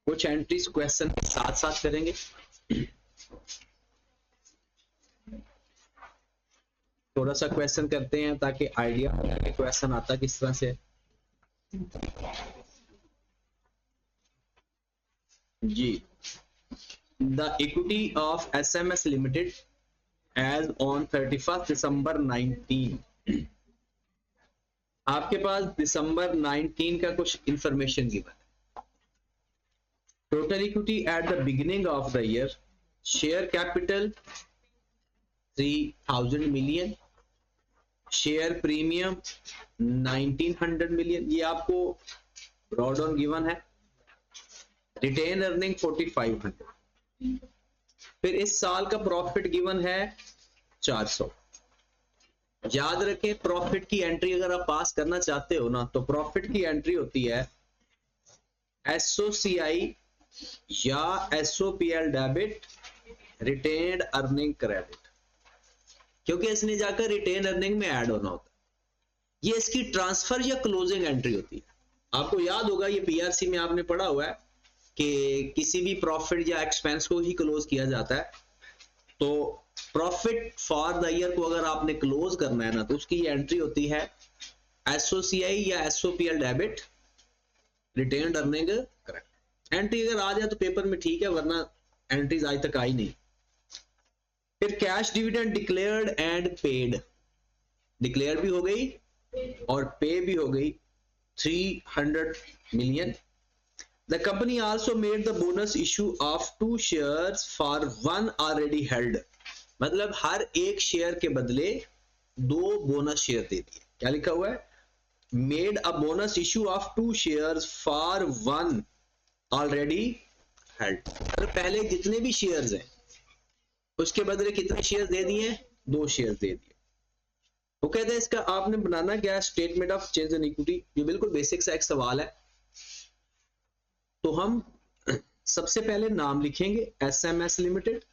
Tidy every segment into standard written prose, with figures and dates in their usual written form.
कुछ entries question के साथ साथ करेंगे। थोड़ा सा क्वेश्चन करते हैं ताकि आइडिया हो कि क्वेश्चन आता किस तरह से। जी, the equity of SMS limited as on 31 December 19, आपके पास दिसंबर 19 का कुछ इंफॉर्मेशन गिवन है। Total equity at the beginning of the year, share capital 3000 million, share premium 1900 million, ये आपको ब्रॉड ऑन गिवन है। Retain earning 4500। फिर इस साल का प्रॉफिट गिवन है 400। याद रखें, प्रॉफिट की एंट्री अगर आप पास करना चाहते हो ना, तो प्रॉफिट की एंट्री होती है SOCI या SOPL debit, retained earning credit, क्योंकि इसने जाकर रिटेन अर्निंग में ऐड होना होता है। ये इसकी ट्रांसफर या क्लोजिंग एंट्री होती है। आपको याद होगा, ये PRC में आपने पढ़ा हुआ है कि किसी भी प्रॉफिट या एक्सपेंस को ही क्लोज किया जाता है। तो प्रॉफिट फॉर द ईयर को अगर आपने क्लोज करना है ना, तो उसकी एंट्री होती है SOCI या SOPL debit, retained earning correct. Entry अगर आ जाए तो पेपर में ठीक है, वरना एंट्रीज आज तक आई नहीं। फिर cash dividend declared and paid, declare भी हो गई और पे भी हो गई 300 million. The company also made the bonus issue of 2 shares for 1 already held, मतलब हर एक शेयर के बदले 2 बोनस शेयर दे दिए। क्या लिखा हुआ है? Made a bonus issue of 2 shares for 1 already held, और पहले जितने भी शेयर्स हैं उसके बदले कितने शेयर दे दिए? 2 शेयर दे दिए। वो कहते हैं इसका आपने बनाना क्या है, statement of change in equity. ये बिल्कुल बेसिक सा एक सवाल है। तो हम सबसे पहले नाम लिखेंगे SMS limited,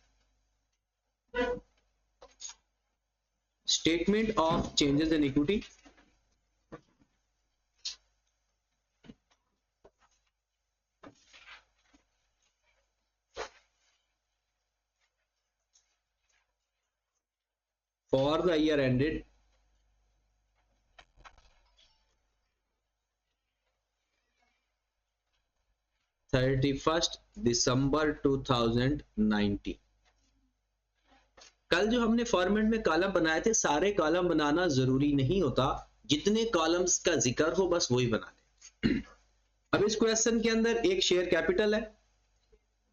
statement of changes in equity, for the year ended 31 दिसंबर 2019। कल जो हमने फॉर्मेट में कॉलम बनाए थे, सारे कॉलम बनाना जरूरी नहीं होता, जितने कॉलम्स का जिक्र हो बस वही बना ले। अब इस क्वेश्चन के अंदर एक शेयर कैपिटल है,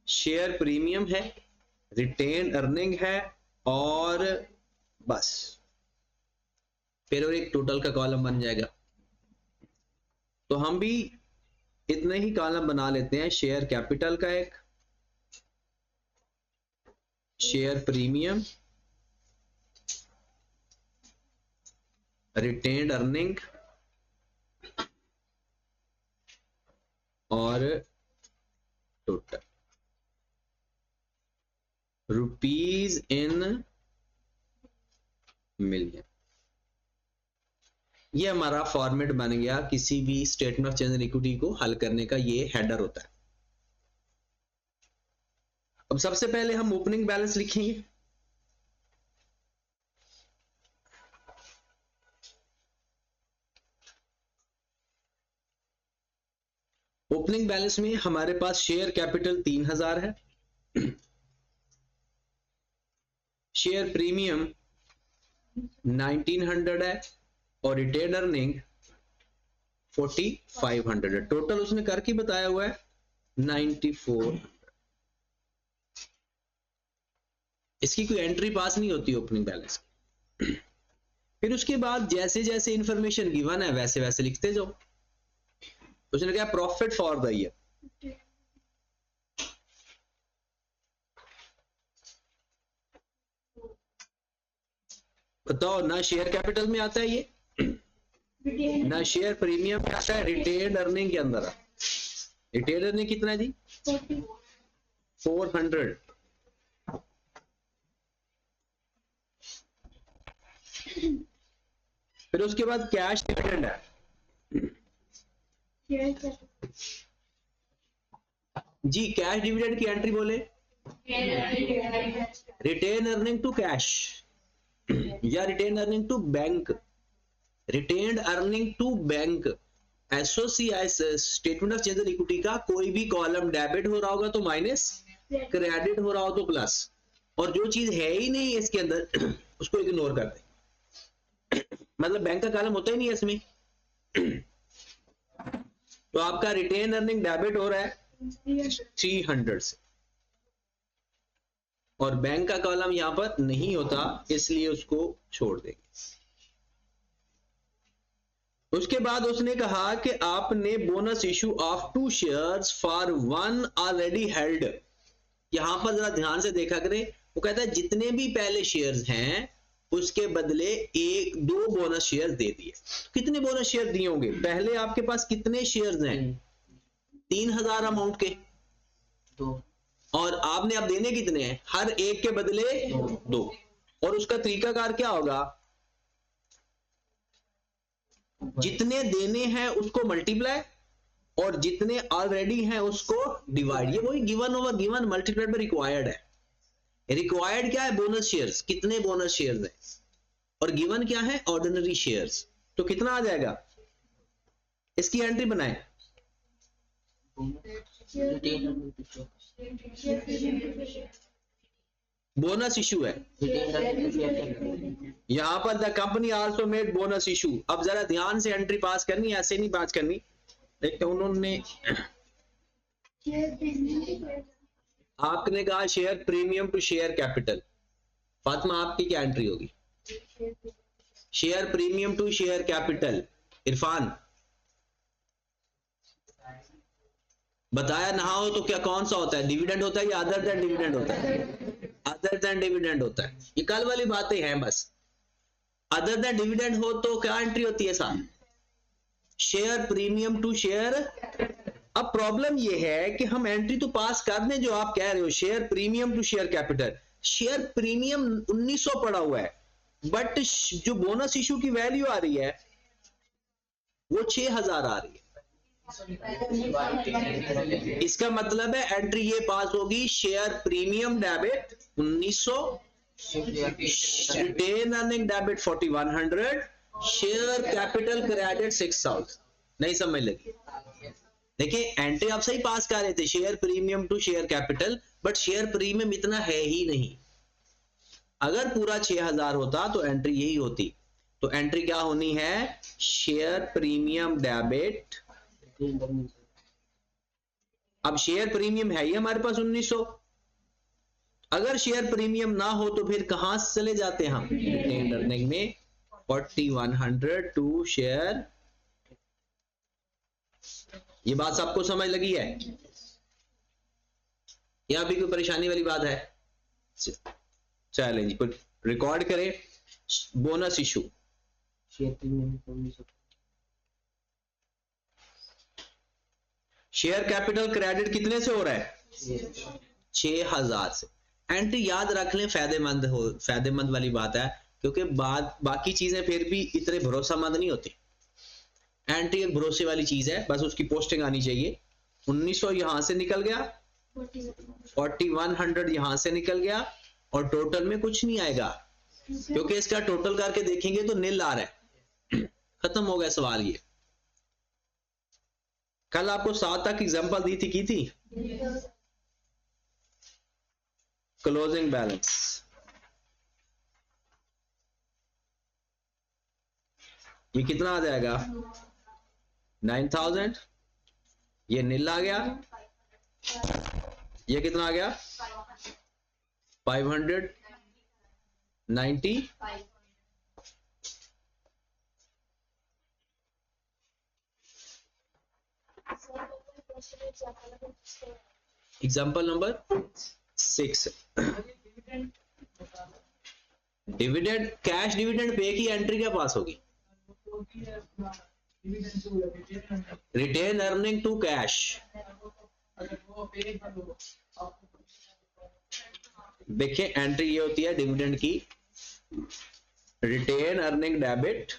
शेयर प्रीमियम है, रिटेन अर्निंग है और बस, फिर और एक टोटल का कॉलम बन जाएगा। तो हम भी इतने ही कॉलम बना लेते हैं, शेयर कैपिटल का एक, शेयर प्रीमियम, रिटेन्ड अर्निंग और टोटल, रुपीज इन मिलियन। ये हमारा फॉर्मेट बन गया किसी भी statement of change in equity को हल करने का, ये हेडर होता है। अब सबसे पहले हम ओपनिंग बैलेंस लिखेंगे। ओपनिंग बैलेंस में हमारे पास शेयर कैपिटल 3000 है, शेयर प्रीमियम 1900 है और रिटेन अर्निंग 4500 है। टोटल उसने करके बताया हुआ है 94। इसकी कोई एंट्री पास नहीं होती ओपनिंग बैलेंस की। फिर उसके बाद जैसे जैसे इंफॉर्मेशन गिवन है वैसे वैसे लिखते जाओ। उसने कहा प्रॉफिट फॉर द ईयर, बताओ ना शेयर कैपिटल में आता है ये, ना शेयर प्रीमियम में आता है, रिटेन अर्निंग के अंदर है। रिटेन अर्निंग कितना है जी? 400। फिर उसके बाद कैश डिविडेंड है, जी कैश डिविडेंड की एंट्री बोले, रिटेन अर्निंग टू कैश या retain earning to bank, retained earning to bank. SOCIS statement of change in equity का कोई भी कॉलम डेबिट हो रहा होगा तो माइनस, क्रेडिट हो रहा हो तो प्लस, और जो चीज है ही नहीं इसके अंदर उसको इग्नोर कर दें। मतलब बैंक का कॉलम होता ही नहीं है इसमें। तो आपका रिटेन अर्निंग डेबिट हो रहा है 300 से, और बैंक का कॉलम यहां पर नहीं होता, इसलिए उसको छोड़ देंगे। उसके बाद उसने कहा कि आपने bonus issue of 2 shares for 1 already held. यहां पर जरा ध्यान से देखा करें, वो कहता है जितने भी पहले शेयर्स हैं उसके बदले 1-2 बोनस शेयर दे दिए। कितने बोनस शेयर दिए होंगे? पहले आपके पास कितने शेयर्स हैं? 3000 अमाउंट के, और आपने अब देने कितने हैं? हर एक के बदले 2। और उसका तरीकाकार क्या होगा? जितने देने हैं उसको मल्टीप्लाई, और जितने ऑलरेडी हैं उसको डिवाइड। ये वही given over given multiplied by required है। रिक्वायर्ड क्या है? Bonus shares. कितने बोनस शेयर्स हैं? और गिवन क्या है? Ordinary shares. तो कितना आ जाएगा? इसकी एंट्री बनाएं। बोनस इशू है यहां पर, the company also made bonus issue. अब जरा ध्यान से एंट्री पास करनी, ऐसे नहीं पास करनी। देखते उन्होंने आपने कहा share premium to share capital. Fatima आपकी क्या एंट्री होगी? Share premium to share capital. Irfan बताया ना हो तो क्या कौन सा होता है? डिविडेंड होता है या अदर देन डिविडेंड होता है? अदर देन डिविडेंड होता है। ये कल वाली बातें हैं बस। अदर देन डिविडेंड हो तो क्या एंट्री होती है साहब? Share premium to share. अब प्रॉब्लम ये है कि हम एंट्री तो पास कर दें जो आप कह रहे हो, share premium to share capital. Share premium 1900 पड़ा हुआ है, बट जो बोनस इशू की वैल्यू आ रही है वो 6000 आ रही है। इसका मतलब है एंट्री ये पास होगी, share premium debit 1900, retain earning debit 4100, share capital credit 6000। नहीं समझ लगी? देखिए एंट्री आप सही पास कर रहे थे, share premium to share capital, but share premium इतना है ही नहीं। अगर पूरा 6000 होता तो एंट्री यही होती। तो एंट्री क्या होनी है? Share premium debit. अब शेयर प्रीमियम है ही हमारे पास 1900। अगर शेयर प्रीमियम ना हो तो फिर कहां से चले जाते हैं हम? रिटेन अर्निंग में 4100 टू शेयर। ये बात सबको समझ लगी है या अभी कोई परेशानी वाली बात है? चलें जी, रिकॉर्ड करें। Bonus issue share capital credit कितने से हो रहा है? 6000 से। एंट्री याद रख लें, फायदेमंद वाली बात है, क्योंकि बाकी चीजें फिर भी इतने भरोसामंद नहीं होती। एंट्री एक भरोसे वाली चीज है, बस उसकी पोस्टिंग आनी चाहिए। 1900 यहां से निकल गया, 4100 यहां से निकल गया, और टोटल में कुछ नहीं आएगा, क्योंकि इसका टोटल करके देखेंगे तो नील आ रहा है। खत्म हो गया सवाल ये। कल आपको 7 तक एग्जांपल दी थी, की थी? क्लोजिंग बैलेंस ये कितना आ जाएगा? 9000। ये नील आ गया। ये कितना आ गया? 590। Example number 6, dividend, cash dividend pay की एंट्री क्या पास होगी? Retain earning to cash. देखिए एंट्री ये होती है डिविडेंड की, रिटेन अर्निंग डेबिट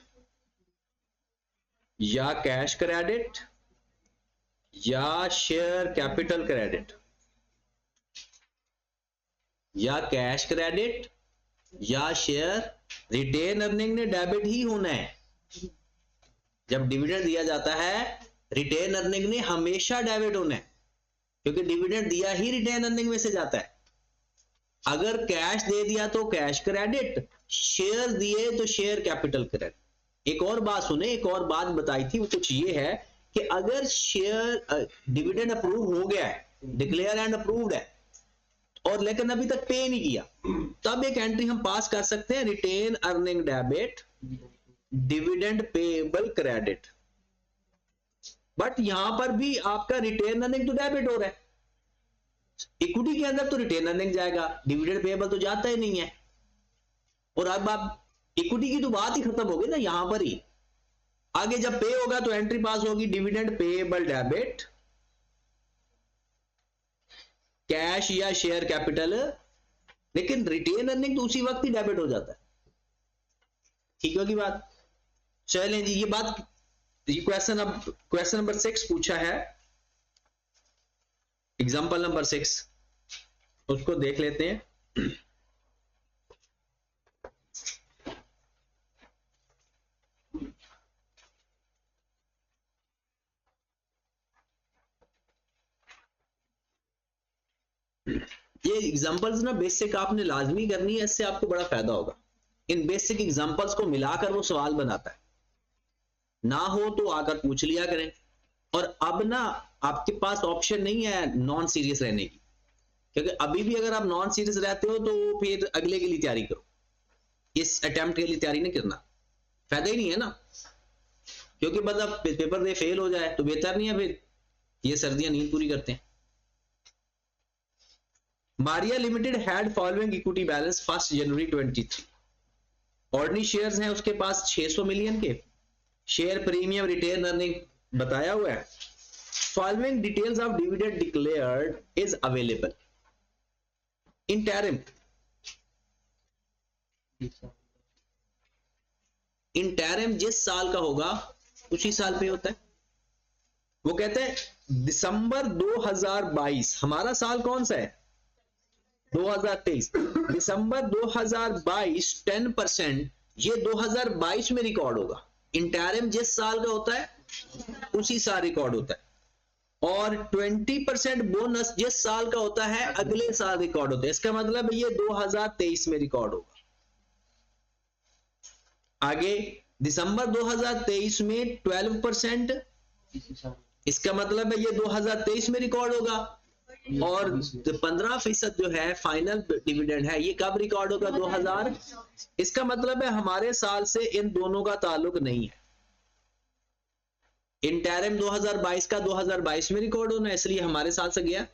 या कैश क्रेडिट या शेयर कैपिटल क्रेडिट या कैश क्रेडिट या शेयर रिटेन अर्निंग ने डेबिट ही होना है। जब डिविडेंड दिया जाता है रिटेन अर्निंग ने हमेशा डेबिट होना है, क्योंकि डिविडेंड दिया ही रिटेन अर्निंग में से जाता है। अगर कैश दे दिया तो कैश क्रेडिट, शेयर दिए तो शेयर कैपिटल क्रेडिट। एक और बात सुने, एक और बात बताई थी, वो कुछ ये है कि अगर शेयर डिविडेंड अप्रूव हो गया है, डिक्लेयर एंड अप्रूव्ड है, और लेकिन अभी तक पे नहीं किया, तब एक एंट्री हम पास कर सकते हैं, retain earning debit dividend payable credit. But यहां पर भी आपका रिटेन अर्निंग तो डेबिट हो रहा है, इक्विटी के अंदर तो रिटेन अर्निंग जाएगा, डिविडेंड पेएबल तो जाता ही नहीं है। और अब आप इक्विटी की तो बात ही खत्म हो गई ना यहां पर ही। आगे जब पे होगा तो एंट्री पास होगी डिविडेंड पेएबल डेबिट कैश या शेयर कैपिटल, लेकिन रिटेन अर्निंग तो उसी वक्त ही डेबिट हो जाता है। ठीक होगी बात? चलें जी, ये बात, ये क्वेश्चन, अब क्वेश्चन नंबर 6 पूछा है, एग्जांपल नंबर 6, उसको देख लेते हैं। ये एग्जांपल्स ना बेसिक आपने लाजमी करनी है, इससे आपको बड़ा फायदा होगा। इन बेसिक एग्जांपल्स को मिलाकर वो सवाल बनाता है, ना हो तो आकर पूछ लिया करें। और अब ना आपके पास ऑप्शन नहीं है नॉन सीरियस रहने की, क्योंकि अभी भी अगर आप नॉन सीरियस रहते हो तो फिर अगले के लिए तैयारी करो, इस अटेम्प्ट के लिए तैयारी नहीं करना, फायदा ही नहीं है ना। क्योंकि मतलब पेपर दे फेल हो जाए तो बेहतर नहीं है, फिर ये सर्दियां नींद पूरी करते हैं। Maria limited had following equity balance 1 January 23। Ordinary shares हैं उसके पास 600 मिलियन के, शेयर प्रीमियम रिटेन अर्निंग बताया हुआ है। Following details of dividend declared is available. Interim, interim जिस साल का होगा उसी साल पे होता है। वो कहते हैं दिसंबर 2022, हमारा साल कौन सा है 2023, दिसंबर 2022 10% ये 2022 में रिकॉर्ड होगा। इंटरिम जिस साल का होता है उसी साल रिकॉर्ड होता है, और 20% बोनस जिस साल का होता है अगले साल रिकॉर्ड होता है। इसका मतलब ये 2023 में रिकॉर्ड होगा। आगे दिसंबर 2023 में 12%, इसका मतलब है ये 2023 में रिकॉर्ड होगा, और 15% जो है फाइनल डिविडेंड है ये कब रिकॉर्ड होगा 2000। इसका मतलब है हमारे साल से इन दोनों का ताल्लुक नहीं है। इंटरिम 2022 का 2022 में रिकॉर्ड होना है, इसलिए हमारे साल से गया,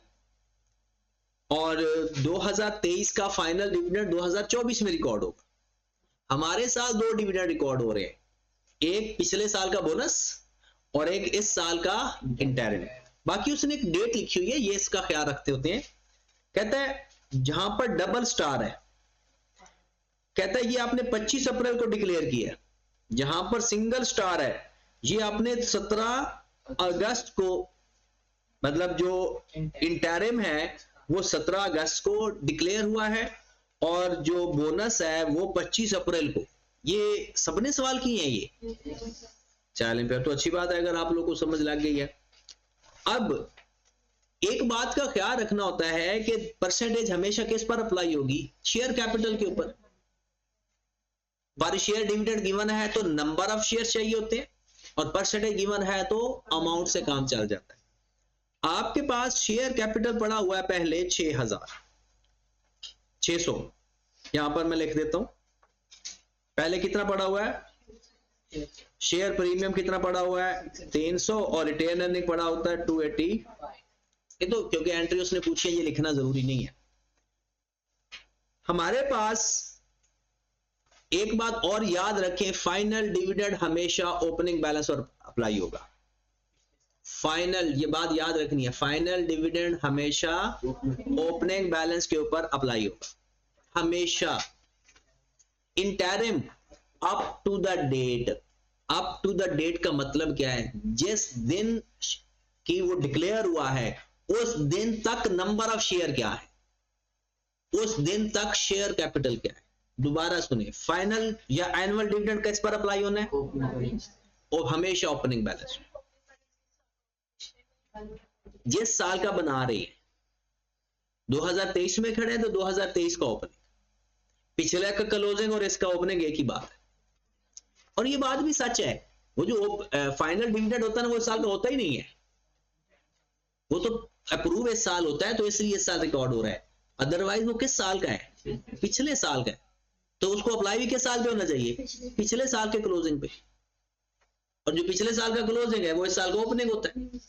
और 2023 का फाइनल डिविडेंड 2024 में रिकॉर्ड होगा। हमारे साल 2 डिविडेंड रिकॉर्ड हो रहे हैं, एक पिछले साल का बोनस और एक इस साल का इंटरिम। बाकी उसने एक डेट लिखी हुई है, ये इसका ख्याल रखते होते हैं। कहता है जहां पर डबल स्टार है, कहता है ये आपने 25 अप्रैल को डिक्लेयर किया, जहां पर सिंगल स्टार है ये आपने 17 अगस्त को, मतलब जो इंटरिम है वो 17 अगस्त को डिक्लेयर हुआ है, और जो बोनस है वो 25 अप्रैल को। ये सबने सवाल किए हैं ये। चलें फिर तो अच्छी बात है अगर आप लोग को समझ लग गई है। अब एक बात का ख्याल रखना होता है कि परसेंटेज हमेशा किस पर अप्लाई होगी, शेयर कैपिटल के ऊपर। पर शेयर डिविडेंड गिवन है तो नंबर ऑफ शेयर चाहिए होते हैं, और परसेंटेज गिवन है तो अमाउंट से काम चल जाता है। आपके पास शेयर कैपिटल पड़ा हुआ है पहले 600, यहां पर मैं लिख देता हूं। पहले कितना पड़ा हुआ है, शेयर प्रीमियम कितना पड़ा हुआ है 300, और रिटेन अर्निंग पड़ा होता है 280। ये तो क्योंकि एंट्री उसने पूछी है ये लिखना जरूरी नहीं है। हमारे पास एक बात और याद रखें, फाइनल डिविडेंड हमेशा ओपनिंग बैलेंस पर अप्लाई होगा। फाइनल, ये बात याद रखनी है, फाइनल डिविडेंड हमेशा ओपनिंग बैलेंस के ऊपर अप्लाई होगा हमेशा। Interim up to the date, up to the date का मतलब क्या है, जिस दिन कि वो डिक्लेयर हुआ है उस दिन तक नंबर ऑफ शेयर क्या है, उस दिन तक शेयर कैपिटल क्या है। दोबारा सुने, फाइनल या एनुअल डिविडेंड किस पर अप्लाई होना है, और हमेशा ओपनिंग बैलेंस। जिस साल का बना रही है 2023 में खड़े हैं तो 2023 का ओपनिंग, पिछले का क्लोजिंग और इसका ओपनिंग एक ही बात है। और ये बात भी सच है, वो जो फाइनल डिविडेंड होता है ना वो इस साल का होता ही नहीं है, वो तो अप्रूव इस साल होता है तो इसलिए इस साल रिकॉर्ड हो रहा है, अदरवाइज वो किस साल का है, पिछले साल का है, तो उसको अप्लाई भी किस साल पे होना चाहिए, पिछले साल के क्लोजिंग पे। और जो पिछले साल का क्लोजिंग है वो इस साल का ओपनिंग होता है।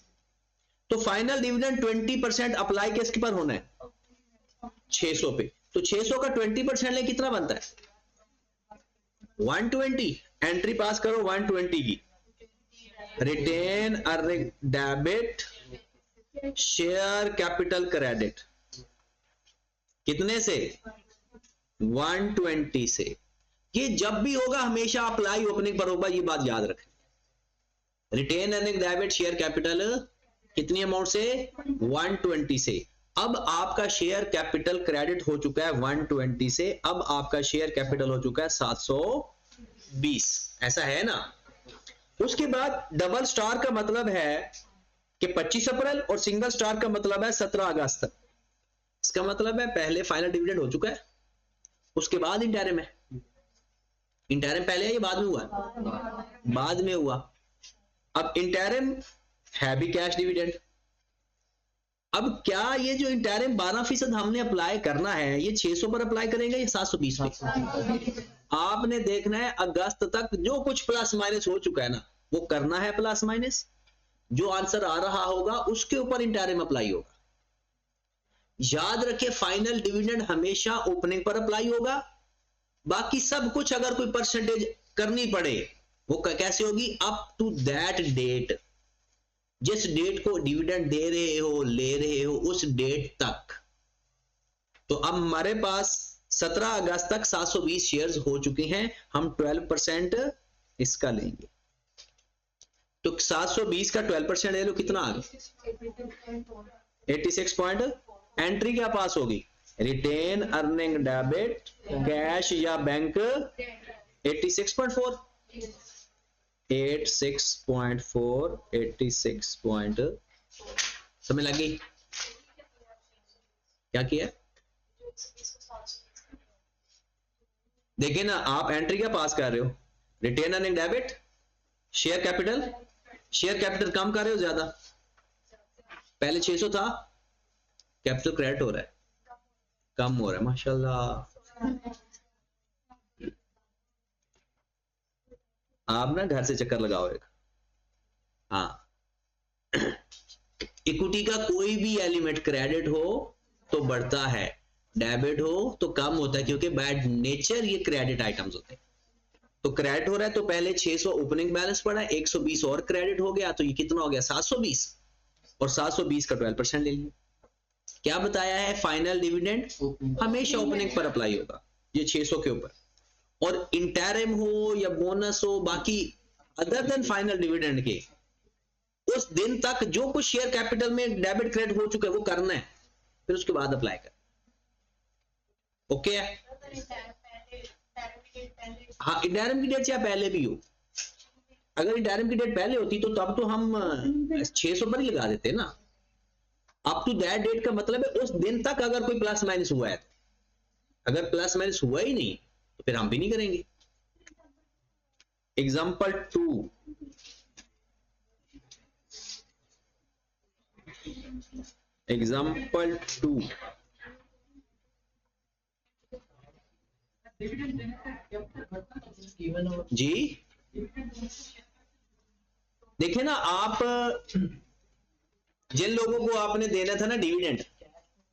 तो फाइनल डिविडेंड 20% अप्लाई किसके पर होना है, 600 पे। तो 600 का 20% ले कितना बनता है, 120। एंट्री पास करो 120 की, retain earning debit share capital credit, कितने से, 120 से। ये जब भी होगा हमेशा अप्लाई ओपनिंग पर होगा, ये बात याद रखें। Retain earning debit share capital कितनी अमाउंट से, 120 से। अब आपका शेयर कैपिटल क्रेडिट हो चुका है 120 से, अब आपका शेयर कैपिटल हो चुका है 720, ऐसा है ना। उसके बाद डबल स्टार का मतलब है कि 25 अप्रैल और सिंगल स्टार का मतलब है 17 अगस्त तक। इसका मतलब है पहले फाइनल डिविडेंड हो चुका है, उसके बाद इंटरिम है। इंटरिम पहले है या बाद में हुआ, बाद में हुआ। अब इंटरिम है भी कैश डिविडेंड। अब क्या ये जो इंटरिम 12% हमने अप्लाई करना है, ये 600 पर अप्लाई करेंगे या 720 पे? आपने देखना है अगस्त तक जो कुछ प्लस माइनस हो चुका है ना वो करना है प्लस माइनस, जो आंसर आ रहा होगा उसके ऊपर इंटरिम अप्लाई होगा। याद रखिए फाइनल डिविडेंड हमेशा ओपनिंग पर अप्लाई होगा, बाकी सब कुछ अगर कोई परसेंटेज करनी पड़े वो कैसे होगी, अप टू दैट डेट। जिस डेट को डिविडेंड दे रहे हो ले रहे हो उस डेट तक। तो अब हमारे पास 17 अगस्त तक 720 शेयर्स हो चुके हैं, हम 12% इसका लेंगे। तो 720 का 12% ले लो, कितना आ गया 86 पॉइंट। एंट्री क्या पास होगी, रिटेन अर्निंग डेबिट कैश या बैंक 86.4 86.4 86. समझ लगी क्या किया। देखिए ना, आप एंट्री क्या पास कर रहे हो, retain earning debit share capital कम कर रहे हो ज्यादा, पहले 600 था, कैपिटल क्रेडिट हो रहा है, कम हो रहा है, माशाल्लाह। आप ना घर से चक्कर लगाओ एक। हाँ, इक्विटी का कोई भी एलिमेंट क्रेडिट हो तो बढ़ता है, डेबिट हो तो कम होता है, क्योंकि बाय नेचर ये क्रेडिट आइटम्स होते हैं। तो क्रेडिट हो रहा है तो पहले 600 ओपनिंग बैलेंस पड़ा, 120 और क्रेडिट हो गया, तो ये कितना हो गया 720, और 720 का 12% ले लिया। क्या बताया है, फाइनल डिविडेंड हमेशा ओपनिंग पर अप्लाई होगा, ये 600 के ऊपर। और इंटरिम हो या बोनस हो, बाकी अदर देन फाइनल डिविडेंड के उस दिन तक जो कुछ शेयर कैपिटल में डेबिट क्रेडिट हो चुका है वो करना है, फिर उसके बाद अप्लाई कर। ओके है, हाँ इंटरिम की डेट चाहे पहले भी हो, अगर इंटरिम की डेट पहले होती तो तब तो हम 600 पर ही लगा देते ना। अप टू दैट डेट का मतलब है उस दिन तक अगर कोई प्लस माइनस हुआ है, अगर प्लस माइनस हुआ ही नहीं तो फिर हम भी नहीं करेंगे। एग्जाम्पल 2, एग्जाम्पल 2 जी, देखिए ना, आप जिन लोगों को आपने देना था ना डिविडेंड,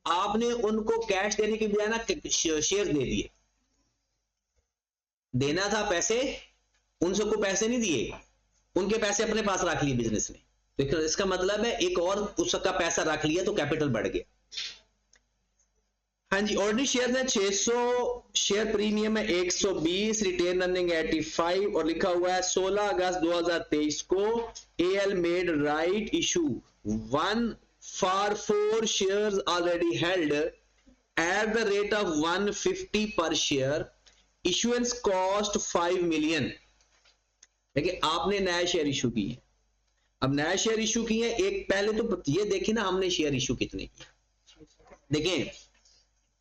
आपने उनको कैश देने के बजाय ना शेयर दे दिए। देना था पैसे, उन सबको पैसे नहीं दिए, उनके पैसे अपने पास रख लिए बिजनेस ने, तो इसका मतलब है एक और उसका पैसा रख लिया तो कैपिटल बढ़ गया। हाँ जी, ऑर्डिनरी शेयर है 600, शेयर प्रीमियम है 120, रिटेन अर्निंग 85, और लिखा हुआ है 16 अगस्त 2023 को AL made right issue 1 for 4 shares already held at the rate of 150 per share, issuance cost 5 million। देखिए आपने नया शेयर इशू किए, अब नया शेयर इशू किए, एक पहले तो ये देखिए ना हमने शेयर इशू कितने किए। देखिए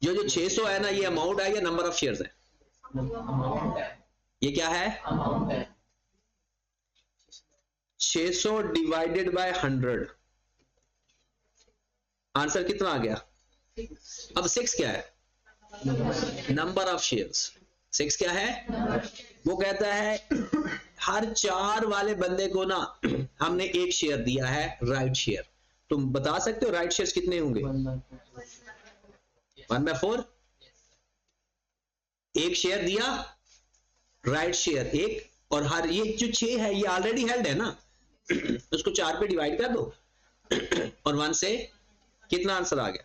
जो 600 है ना, ये अमाउंट है या नंबर ऑफ शेयर्स है? ये क्या है? 600 डिवाइडेड बाय 100, आंसर कितना आ गया? अब 6 क्या है? Number of shares. 6 क्या है? वो कहता है हर 4 वाले बंदे को ना हमने एक शेयर दिया है, राइट शेयर। तुम बता सकते हो राइट शेयर्स कितने होंगे? 1/4। एक शेयर दिया, राइट शेयर एक, और हर ये जो 6 है ये ऑलरेडी हेल्ड है ना, उसको 4 पे डिवाइड कर दो और 1 से कितना आंसर आ गया?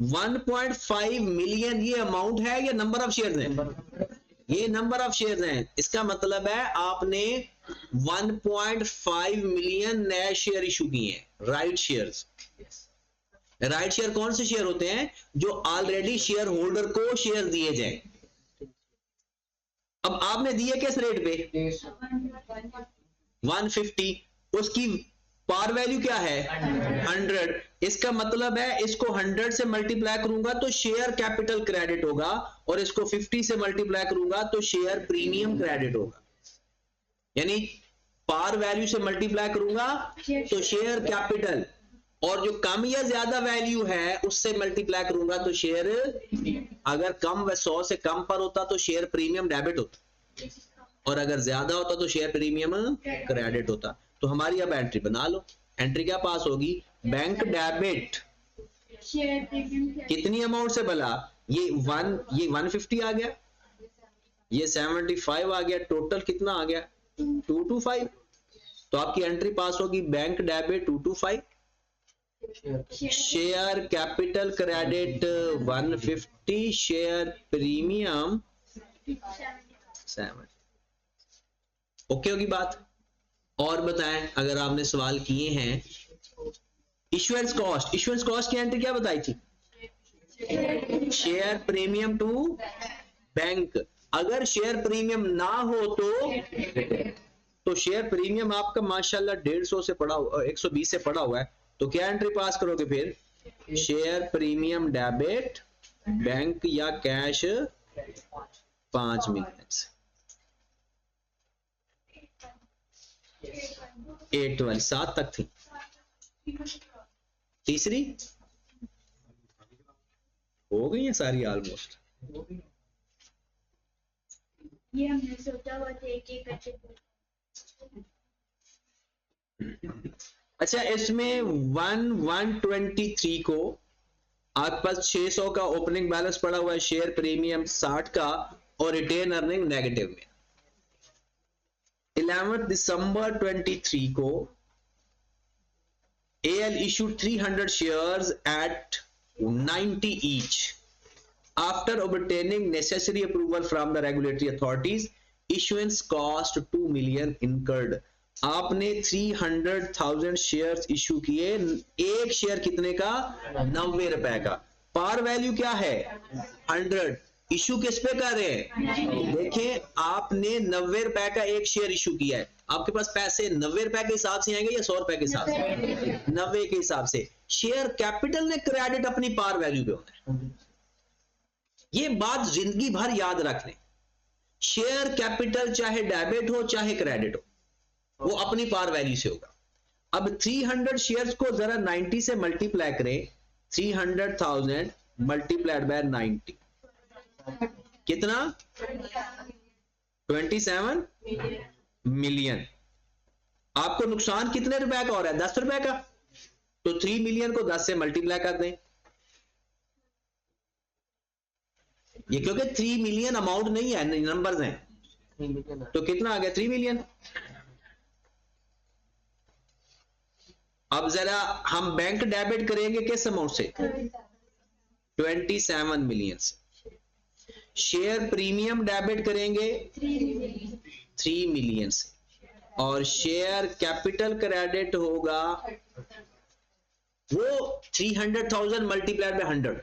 1.5 मिलियन। ये अमाउंट है या नंबर ऑफ शेयर्स हैं? ये नंबर ऑफ शेयर्स हैं। इसका मतलब है आपने 1.5 मिलियन नए शेयर इशू किए हैं, राइट शेयर्स। राइट शेयर कौन से शेयर होते हैं? जो ऑलरेडी शेयर होल्डर को शेयर दिए जाए। अब आपने दिए किस रेट पे? 150। उसकी पार वैल्यू क्या है? 100। इसका मतलब है इसको 100 से मल्टीप्लाई करूंगा तो शेयर कैपिटल क्रेडिट होगा, और इसको 50 से मल्टीप्लाई करूंगा तो शेयर प्रीमियम क्रेडिट होगा। यानी पार वैल्यू से मल्टीप्लाई करूंगा तो शेयर कैपिटल, और जो कम या ज्यादा वैल्यू है उससे मल्टीप्लाई करूंगा तो शेयर, अगर कम व 100 से कम पर होता तो शेयर प्रीमियम डेबिट होता, और अगर ज्यादा होता तो शेयर प्रीमियम क्रेडिट होता। तो हमारी अब एंट्री बना लो। एंट्री क्या पास होगी? बैंक डेबिट कितनी अमाउंट से भला? ये 150 आ गया, ये 75 आ गया, टोटल कितना आ गया? 225। तो आपकी एंट्री पास होगी bank debit 225, share capital credit 150, share premium 7। Okay होगी बात? और बताएं अगर आपने सवाल किए हैं। इश्यूएंस कॉस्ट, इश्यूएंस कॉस्ट की एंट्री क्या बताई थी? Share premium to bank. अगर शेयर प्रीमियम ना हो तो शेयर प्रीमियम आपका माशाल्लाह 150 से पड़ा, 120 से पड़ा हुआ है, तो क्या एंट्री पास करोगे फिर? शेयर प्रीमियम डेबिट बैंक या कैश 5 मिलियन से। 8 वाली 7 तक थी। तीसरी हो गई है सारी ऑलमोस्ट। ये हमने सोचा हुआ था एक अच्छे। अच्छा, इसमें 123 को आपके पास 600 का ओपनिंग बैलेंस पड़ा हुआ है, शेयर प्रीमियम 60 का, और रिटेन अर्निंग नेगेटिव में। 11 दिसंबर 23 को AL issued 300 shares at 90 each. After obtaining necessary approval from the regulatory authorities, issuance cost 2 million incurred. आपने 300,000 शेयर्स इशू किए, एक शेयर कितने का? 90 रुपए का। पार वैल्यू क्या है? 100। इशू किस पे कर रहे हैं? देखें आपने 90 रुपए का एक शेयर इशू किया है, आपके पास पैसे 90 रुपए के हिसाब से आएंगे या 100 रुपए के हिसाब से? 90 के हिसाब से। शेयर कैपिटल ने क्रेडिट अपनी पार वैल्यू पे होता है। ये बात जिंदगी भर याद रख लें। शेयर कैपिटल चाहे डेबिट हो चाहे क्रेडिट हो, वो अपनी पार वैल्यू से होगा। अब 300 शेयर्स को जरा 90 से मल्टीप्लाई करें, 300,000 मल्टीप्लाइड बाय 90 कितना? 27 मिलियन। आपको नुकसान कितने रुपए का हो रहा है? 10 रुपए का। तो 3 मिलियन को 10 से मल्टीप्लाई कर दें। ये क्योंकि 3 मिलियन अमाउंट नहीं है, नंबर्स हैं, तो कितना आ गया? 3 मिलियन। अब जरा हम बैंक डेबिट करेंगे किस अमाउंट से? 27 मिलियन से। शेयर प्रीमियम डेबिट करेंगे 3 मिलियन से। और शेयर कैपिटल क्रेडिट होगा वो 300,000 मल्टीप्लाइड बाय 100।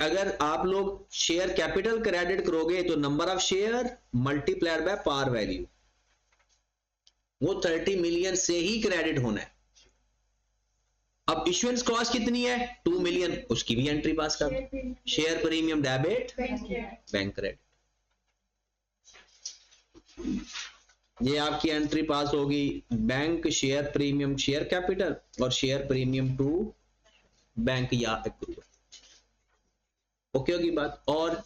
अगर आप लोग शेयर कैपिटल क्रेडिट करोगे तो number of share multiplied by par value, वो 30 मिलियन से ही क्रेडिट होना है। अब इश्यूएंस कॉस्ट कितनी है 2 मिलियन, उसकी भी एंट्री पास कर दो। Share premium debit bank credit, ये आपकी एंट्री पास होगी। Bank share premium share capital और शेयर प्रीमियम टू बैंक या एक्रूअल। ओके होगी बात। और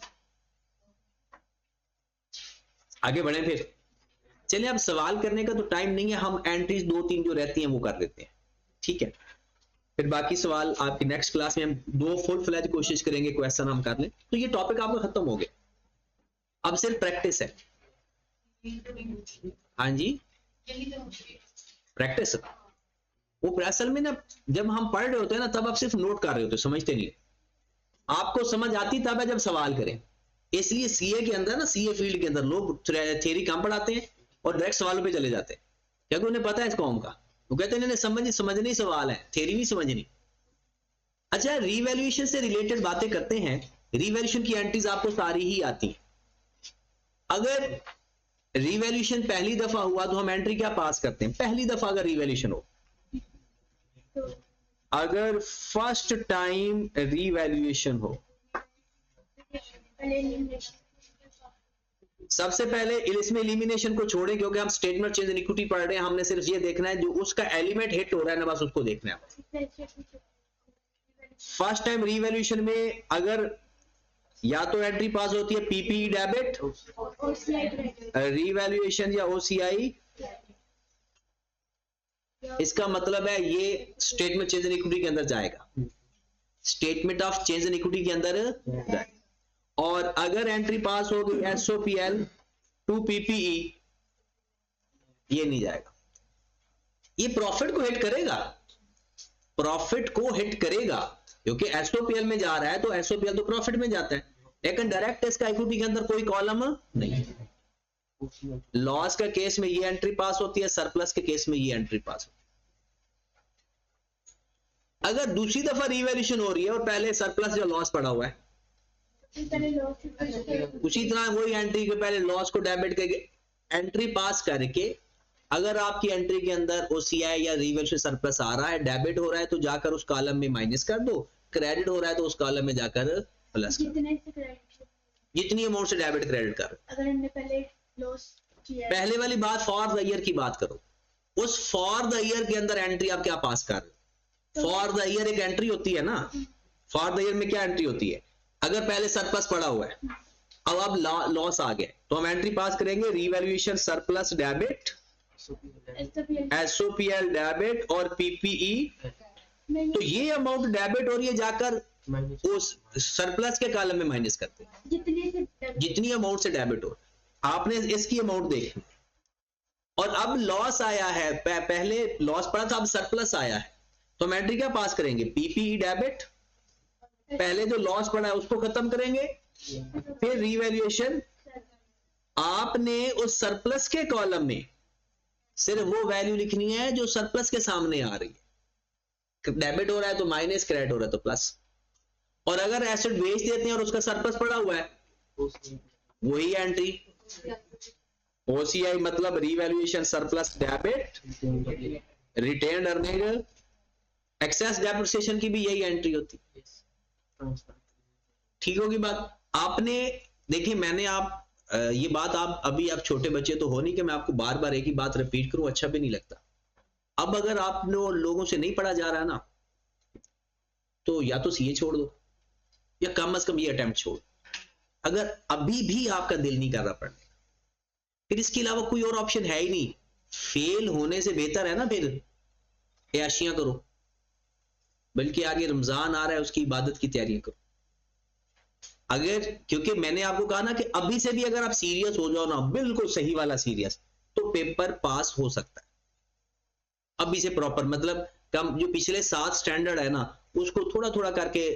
आगे बढ़े फिर, चलिए अब सवाल करने का तो टाइम नहीं है, हम एंट्रीज 2-3 जो रहती हैं वो कर लेते हैं, ठीक है। फिर बाकी सवाल आपकी नेक्स्ट क्लास में हम 2 फुल फ्लैज कोशिश करेंगे क्वेश्चन हम कर लें, तो ये टॉपिक आपका खत्म हो गया। अब सिर्फ प्रैक्टिस है। हाँ जी, प्रैक्टिस। वो असल में ना जब हम पढ़ रहे होते हैं ना तब आप सिर्फ नोट कर रहे होते, समझते नहीं। आपको समझ आती तब है जब सवाल करें। इसलिए सीए के अंदर ना, सीए फील्ड के अंदर लोग थ्योरी कम पढ़ाते हैं और डायरेक्ट सवालों पे चले जाते हैं, क्योंकि उन्हें पता है इस कॉम का। वो कहते हैं समझने ही सवाल है, थ्योरी नहीं समझनी। अच्छा, रीवैल्यूएशन से रिलेटेड बातें करते हैं। रीवैल्यूएशन की एंट्रीज आपको सारी ही आती हैं। अगर रीवैल्यूएशन पहली दफा हुआ तो हम एंट्री क्या पास करते हैं? पहली दफा अगर रीवैल्यूएशन हो, अगर फर्स्ट टाइम रीवैल्यूएशन हो, सबसे पहले इसमें एलिमिनेशन को छोड़ें, क्योंकि हम स्टेटमेंट चेंज इन इक्विटी पढ़ रहे हैं। हमने सिर्फ ये देखना है जो उसका एलिमेंट हिट हो रहा है ना, बस उसको देखना है। फर्स्ट टाइम रीवैल्यूएशन में अगर या तो एंट्री पास होती है पीपी डेबिट, रीवैल्यूएशन या ओसीआई, इसका मतलब है ये स्टेटमेंट चेंज इन इक्विटी के अंदर जाएगा, statement of change in equity के अंदर जाएगा। और अगर एंट्री पास हो गई एसओपीएल टू पीपीई, ये नहीं जाएगा। ये प्रॉफिट को हिट करेगा, प्रॉफिट को हिट करेगा, क्योंकि एसओपीएल में जा रहा है तो एसओपीएल तो प्रॉफिट में जाता है, लेकिन डायरेक्ट इसका इक्विटी के अंदर कोई कॉलम नहीं। लॉस का केस में ये एंट्री पास होती है, सरप्लस के केस में ये एंट्री पास होती है। अगर दूसरी दफा रीवैल्यूएशन हो रही है और पहले सरप्लस या लॉस पड़ा हुआ है, उसी तरह वही एंट्री के पहले लॉस को डेबिट करके एंट्री पास करके, अगर आपकी एंट्री के अंदर ओसीआई या रीवैल्यूएशन सरप्लस आ रहा है, डेबिट हो रहा है, तो जाकर उस कॉलम में माइनस कर दो, क्रेडिट हो रहा है तो उस कॉलम में जाकर प्लस कर दो। जितनी अमाउंट से डेबिट क्रेडिट कर, अगर हमने पहले लॉस किया, पहले वाली बात फॉर द ईयर की बात करो, उस फॉर द ईयर के अंदर एंट्री आप क्या पास कर रहे हो? फॉर द ईयर एक एंट्री होती है ना, फॉर द ईयर में क्या एंट्री होती है? अगर पहले सरप्लस पड़ा हुआ है, अब लॉस आ गया, तो हम एंट्री पास करेंगे रीवैल्यूएशन सरप्लस डेबिट, एसओपीएल डेबिट और पीपीई। तो ये अमाउंट डेबिट और ये जाकर उस सरप्लस के कॉलम में माइनस करते हैं, जितनी अमाउंट से डेबिट हो। आपने इसकी अमाउंट देखी और अब लॉस आया है, पहले लॉस पड़ा था, अब सरप्लस आया है, तो हम एंट्री क्या पास करेंगे? पीपीई डेबिट, पहले जो लॉस पड़ा है उसको खत्म करेंगे, फिर रीवैल्यूएशन। आपने उस सरप्लस के कॉलम में सिर्फ वो वैल्यू लिखनी है जो सरप्लस के सामने आ रही है। डेबिट हो रहा है तो माइनस, क्रेडिट हो रहा है तो प्लस। और अगर एसेट बेच देते हैं और उसका सरप्लस पड़ा हुआ है, वही एंट्री ओसीआई, मतलब revaluation surplus debit, retained earning, excess depreciation की भी यही एंट्री होती है। ठीक होगी बात। आपने देखिए, मैंने ये बात आप अभी आप छोटे बच्चे तो हो नहीं कि मैं आपको बार बार एक ही बात रिपीट करूं, अच्छा भी नहीं लगता। अब अगर आप लोगों से नहीं पढ़ा जा रहा ना, तो या तो सीए छोड़ दो या कम से कम ये अटेम्प्ट छोड़। अगर अभी भी आपका दिल नहीं कर रहा पढ़ने का, फिर इसके अलावा कोई और ऑप्शन है ही नहीं। फेल होने से बेहतर है ना फिर याशियां करो, बल्कि आगे रमजान आ रहा है, उसकी इबादत की तैयारियां करो। अगर, क्योंकि मैंने आपको कहा ना कि अभी से भी अगर आप सीरियस हो जाओ ना, बिल्कुल सही वाला सीरियस, तो पेपर पास हो सकता है। अभी से प्रॉपर, मतलब कम जो पिछले 7 स्टैंडर्ड है ना, उसको थोड़ा थोड़ा करके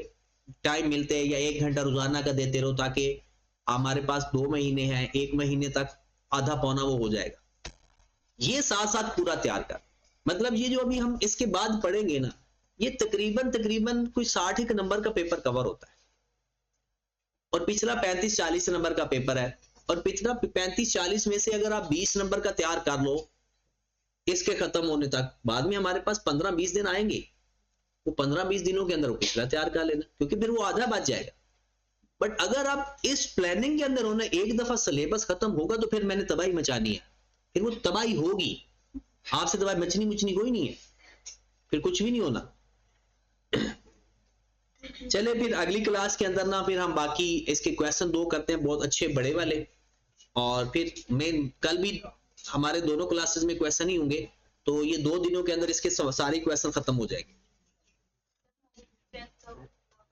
टाइम मिलते हैं, या 1 घंटा रोजाना का देते रहो, ताकि हमारे पास 2 महीने हैं, 1 महीने तक आधा पौना वो हो जाएगा। ये साथ साथ पूरा तैयार कर, मतलब ये जो अभी हम इसके बाद पढ़ेंगे ना, ये तकरीबन तकरीबन कोई 60 एक नंबर का पेपर कवर होता है, और पिछला 35-40 नंबर का पेपर है, और पिछला 35-40 में से अगर आप 20 नंबर का तैयार कर लो इसके खत्म होने तक, बाद में हमारे पास 15-20 दिन आएंगे, वो 15-20 दिनों के अंदर वो पिछला तैयार कर लेना, क्योंकि फिर वो आधा बच जाएगा। बट अगर आप इस प्लानिंग के अंदर होना, एक दफा सिलेबस खत्म होगा तो फिर मैंने तबाही मचानी है, फिर वो तबाही होगी, आपसे तबाही मचनी मुचनी कोई नहीं है, फिर कुछ भी नहीं होना। चले फिर अगली क्लास के अंदर ना फिर हम बाकी इसके क्वेश्चन 2 करते हैं, बहुत अच्छे बड़े वाले, और फिर मैं कल भी हमारे दोनों क्लासेस में क्वेश्चन ही होंगे, तो ये 2 दिनों के अंदर इसके सारे क्वेश्चन खत्म हो जाएंगे।